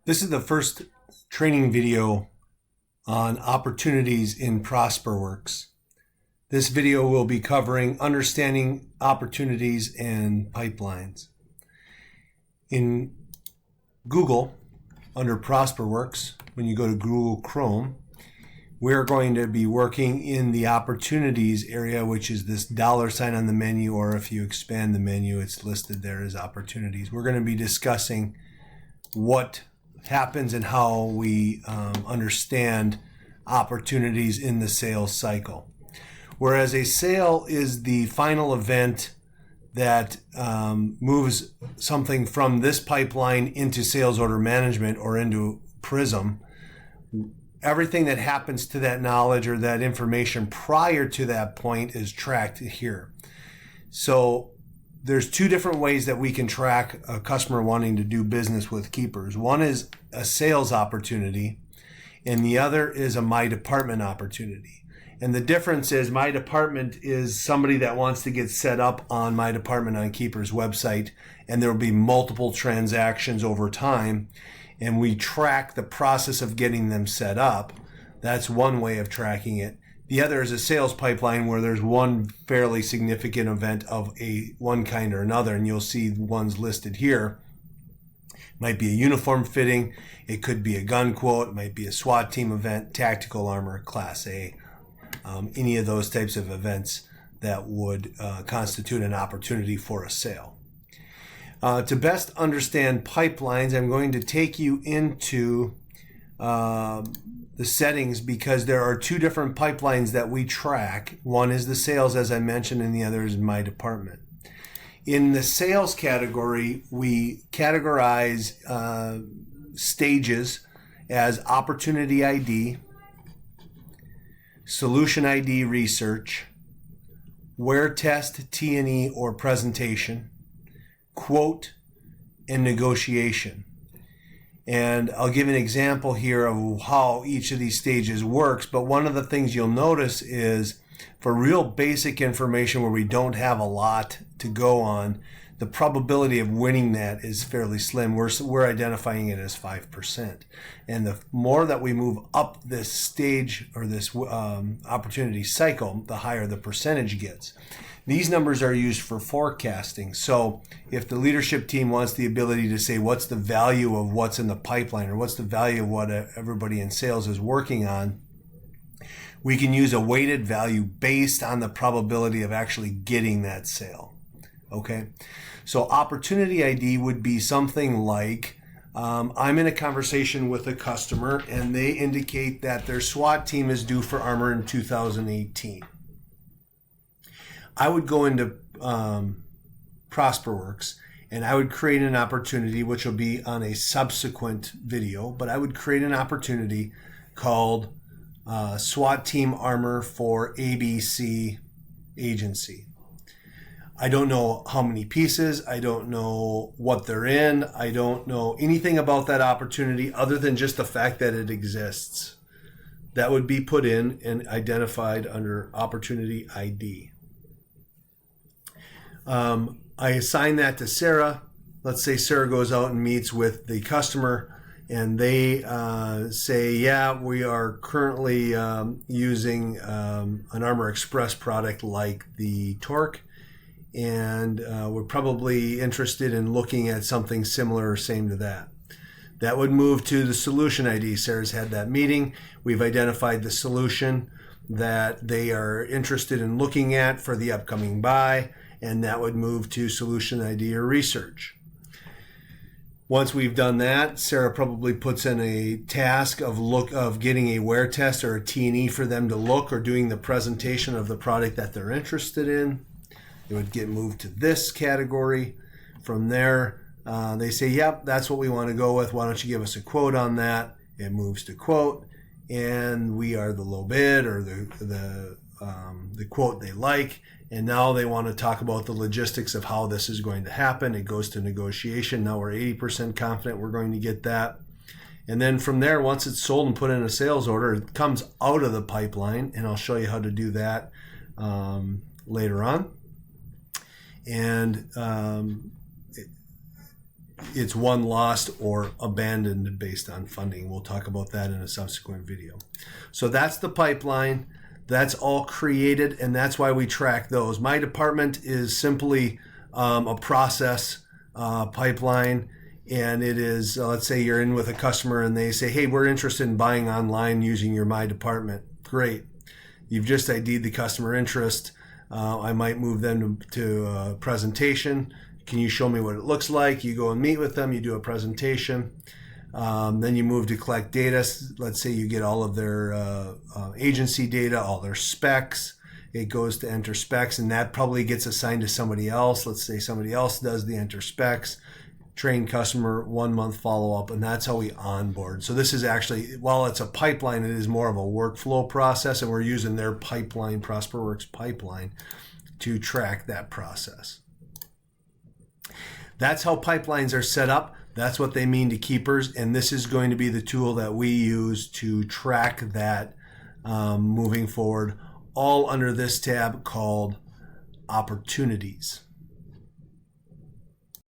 This is the first training video on opportunities in Prosperworks. This video will be covering understanding opportunities and pipelines. In Google, under Prosperworks, when you go to Google Chrome, we're going to be working in the opportunities area, which is this $ on the menu, or if you expand the menu, it's listed there as opportunities. We're going to be discussing what happens and how we understand opportunities in the sales cycle. Whereas a sale is the final event that moves something from this pipeline into sales order management or into Prism, everything that happens to that knowledge or that information prior to that point is tracked here. So there's two different ways that we can track a customer wanting to do business with Keepers. One is a sales opportunity, and the other is a My Department opportunity. And the difference is My Department is somebody that wants to get set up on My Department on Keepers website, and there will be multiple transactions over time, and we track the process of getting them set up. That's one way of tracking it. The other is a sales pipeline where there's one fairly significant event of one kind or another, and you'll see ones listed here. It might be a uniform fitting, it could be a gun quote, it might be a SWAT team event, tactical armor, Class A, any of those types of events that would constitute an opportunity for a sale. To best understand pipelines, I'm going to take you into the settings, because there are two different pipelines that we track. One is the sales, as I mentioned, and the other is My Department. In the sales category, we categorize stages as opportunity ID, solution ID research, where test, T&E or presentation, quote, and negotiation. And I'll give an example here of how each of these stages works. But one of the things you'll notice is for real basic information where we don't have a lot to go on, the probability of winning that is fairly slim. We're identifying it as 5%. And the more that we move up this stage or this opportunity cycle, the higher the percentage gets. These numbers are used for forecasting. So if the leadership team wants the ability to say what's the value of what's in the pipeline, or what's the value of what everybody in sales is working on, we can use a weighted value based on the probability of actually getting that sale. Okay, so opportunity ID would be something like, I'm in a conversation with a customer and they indicate that their SWAT team is due for armor in 2018. I would go into Prosperworks and I would create an opportunity, which will be on a subsequent video, but I would create an opportunity called SWAT team armor for ABC agency. I don't know how many pieces, I don't know what they're in, I don't know anything about that opportunity other than just the fact that it exists. That would be put in and identified under opportunity ID. I assign that to Sarah. Let's say Sarah goes out and meets with the customer and they say, yeah, we are currently using an Armor Express product like the Torque, and we're probably interested in looking at something similar or same to that. That would move to the solution ID. Sarah's had that meeting. We've identified the solution that they are interested in looking at for the upcoming buy, and that would move to solution ID or research. Once we've done that, Sarah probably puts in a task of getting a wear test or a T&E for them to look, or doing the presentation of the product that they're interested in. It would get moved to this category. From there, they say, yep, that's what we want to go with. Why don't you give us a quote on that? It moves to quote, and we are the low bid or the quote they like. And now they want to talk about the logistics of how this is going to happen. It goes to negotiation. Now we're 80% confident we're going to get that. And then from there, once it's sold and put in a sales order, it comes out of the pipeline, and I'll show you how to do that later on. And it's won, lost, or abandoned based on funding. We'll talk about that in a subsequent video. So that's the pipeline. That's all created, and that's why we track those. My department is simply a process pipeline, and it is, let's say you're in with a customer and they say, hey, we're interested in buying online using your My Department. Great. You've just ID'd the customer interest. I might move them to a presentation. Can you show me what it looks like? You go and meet with them. You do a presentation. Then you move to collect data. Let's say you get all of their agency data, all their specs. It goes to enter specs, and that probably gets assigned to somebody else. Let's say somebody else does the enter specs. Train customer, 1 month follow-up, and that's how we onboard. So this is actually, while it's a pipeline, it is more of a workflow process, and we're using their pipeline, Prosperworks pipeline, to track that process. That's how pipelines are set up. That's what they mean to keepers, and this is going to be the tool that we use to track that moving forward, all under this tab called opportunities.